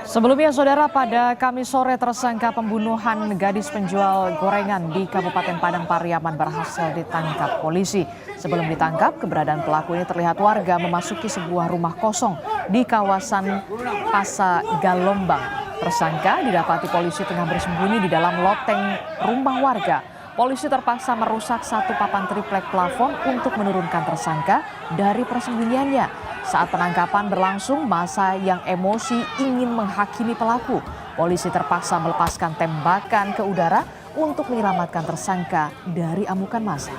Sebelumnya, saudara, pada Kamis sore tersangka pembunuhan gadis penjual gorengan di Kabupaten Padang Pariaman berhasil ditangkap polisi. Sebelum ditangkap, keberadaan pelaku ini terlihat warga memasuki sebuah rumah kosong di kawasan Pasa Galombang. Tersangka didapati polisi tengah bersembunyi di dalam loteng rumah warga. Polisi terpaksa merusak satu papan triplek plafon untuk menurunkan tersangka dari persembunyiannya. Saat penangkapan berlangsung, massa yang emosi ingin menghakimi pelaku. Polisi terpaksa melepaskan tembakan ke udara untuk menyelamatkan tersangka dari amukan massa.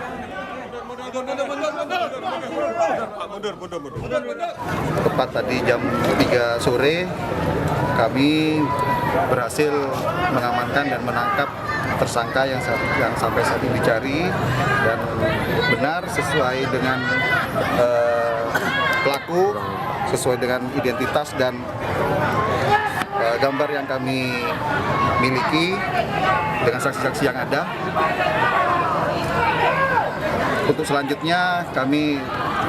Tepat tadi jam 3 sore, kami berhasil mengamankan dan menangkap tersangka yang sampai saat ini dicari, dan benar sesuai dengan pelaku, sesuai dengan identitas dan gambar yang kami miliki dengan saksi-saksi yang ada. Untuk selanjutnya kami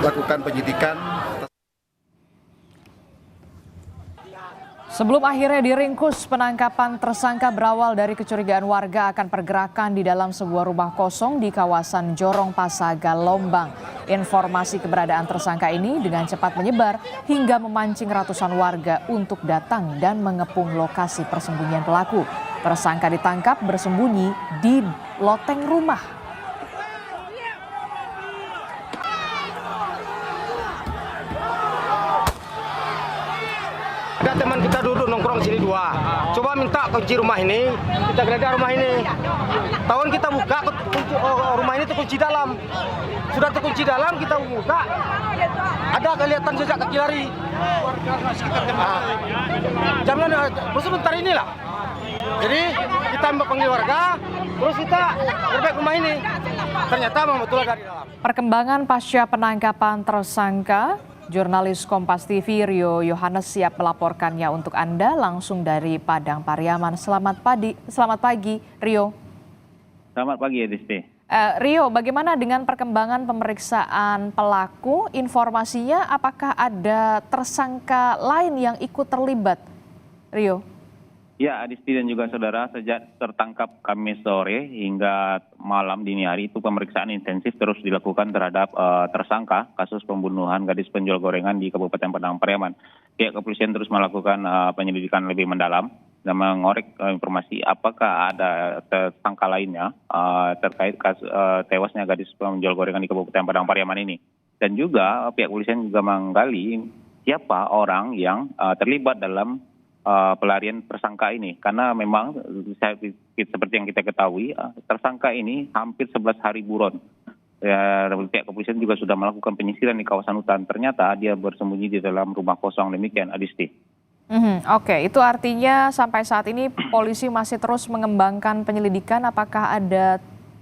lakukan penyidikan. Sebelum akhirnya diringkus, penangkapan tersangka berawal dari kecurigaan warga akan pergerakan di dalam sebuah rumah kosong di kawasan Jorong Pasa Galombang. Informasi keberadaan tersangka ini dengan cepat menyebar hingga memancing ratusan warga untuk datang dan mengepung lokasi persembunyian pelaku. Tersangka ditangkap bersembunyi di loteng rumah. Ada teman kita duduk nongkrong sini dua. Coba minta kunci rumah ini, kita geledah rumah ini. Tahun kita buka, rumah ini terkunci dalam. Sudah terkunci dalam, kita buka. Ada kelihatan jejak kaki lari. Jangan sebentar inilah. Jadi kita panggil warga, terus kita gerbek rumah ini. Ternyata memang betul dari dalam. Perkembangan pasca penangkapan tersangka, jurnalis Kompas TV Rio Yohanes siap melaporkannya untuk Anda langsung dari Padang Pariaman. Selamat pagi, Rio. Selamat pagi, Edisti. Rio, bagaimana dengan perkembangan pemeriksaan pelaku? Informasinya apakah ada tersangka lain yang ikut terlibat? Rio. Ya, Adisti dan juga saudara, sejak tertangkap Kamis sore hingga malam dini hari itu pemeriksaan intensif terus dilakukan terhadap tersangka kasus pembunuhan gadis penjual gorengan di Kabupaten Padang Pariaman. Pihak kepolisian terus melakukan penyelidikan lebih mendalam dan mengorek informasi apakah ada tersangka lainnya terkait kasus tewasnya gadis penjual gorengan di Kabupaten Padang Pariaman ini. Dan juga pihak kepolisian juga menggali siapa orang yang terlibat dalam pelarian tersangka ini, karena memang seperti yang kita ketahui tersangka ini hampir 11 hari buron. Pihak kepolisian juga sudah melakukan penyisiran di kawasan hutan, ternyata dia bersembunyi di dalam rumah kosong. Demikian, Adisti. Oke, itu artinya sampai saat ini polisi masih terus mengembangkan penyelidikan apakah ada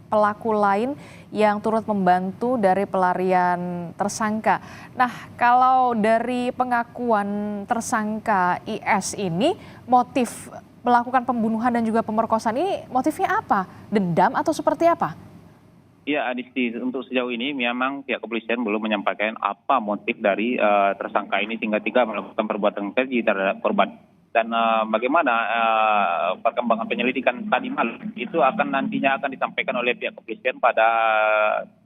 pelaku lain yang turut membantu dari pelarian tersangka. Nah, kalau dari pengakuan tersangka IS ini, motif melakukan pembunuhan dan juga pemerkosaan ini motifnya apa? Dendam atau seperti apa? Ya, Adisti, untuk sejauh ini memang pihak kepolisian belum menyampaikan apa motif dari tersangka ini sehingga melakukan perbuatan keji terhadap korban. Dan bagaimana perkembangan penyelidikan tadi malam itu nantinya akan disampaikan oleh pihak kepolisian pada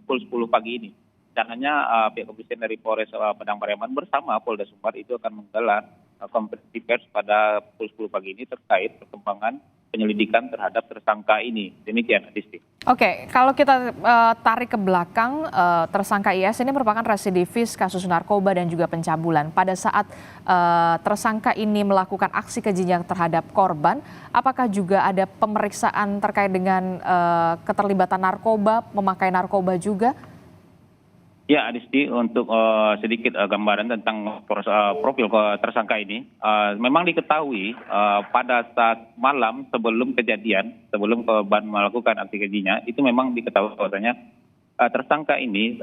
pukul 10 pagi ini. Rencananya pihak kepolisian dari Polres Padang Pariaman bersama Polda Sumbar itu akan menggelar konferensi pers pada pukul 10 pagi ini terkait perkembangan penyelidikan terhadap tersangka ini. Demikian, Adisti. Oke, kalau kita tarik ke belakang, tersangka IS ini merupakan residivis kasus narkoba dan juga pencabulan. Pada saat tersangka ini melakukan aksi kejinya terhadap korban, apakah juga ada pemeriksaan terkait dengan keterlibatan narkoba, memakai narkoba juga? Ya, Adisti, untuk sedikit gambaran tentang profil tersangka ini, memang diketahui pada saat malam sebelum kejadian, sebelum korban melakukan aksi kejinya, itu memang diketahui bahwasanya tersangka ini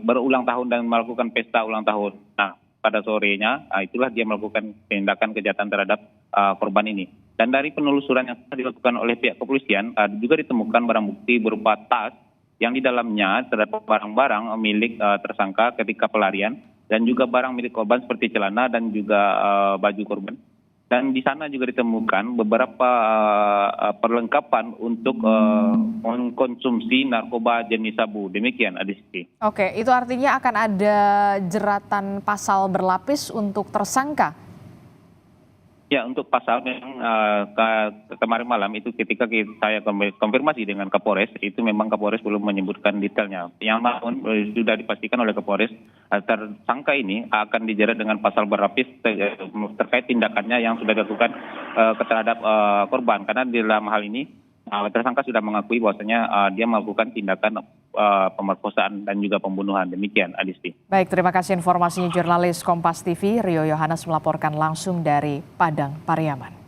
berulang tahun dan melakukan pesta ulang tahun. Nah, pada sorenya, itulah dia melakukan tindakan kejahatan terhadap korban ini. Dan dari penelusuran yang dilakukan oleh pihak kepolisian, juga ditemukan barang bukti berupa tas yang di dalamnya terdapat barang-barang milik tersangka ketika pelarian dan juga barang milik korban seperti celana dan juga baju korban. Dan di sana juga ditemukan beberapa perlengkapan untuk mengkonsumsi narkoba jenis sabu. Demikian, Adisti. Oke, itu artinya akan ada jeratan pasal berlapis untuk tersangka. Ya, untuk pasal memang kemarin malam itu ketika saya konfirmasi dengan Kapolres, itu memang Kapolres belum menyebutkan detailnya. Yang namun sudah dipastikan oleh Kapolres, tersangka ini akan dijerat dengan pasal berlapis terkait tindakannya yang sudah dilakukan terhadap korban. Karena di dalam hal ini tersangka sudah mengakui bahwasanya dia melakukan tindakan pemerkosaan dan juga pembunuhan. Demikian, Adisti. Baik, terima kasih informasinya jurnalis Kompas TV Rio Yohanes melaporkan langsung dari Padang Pariaman.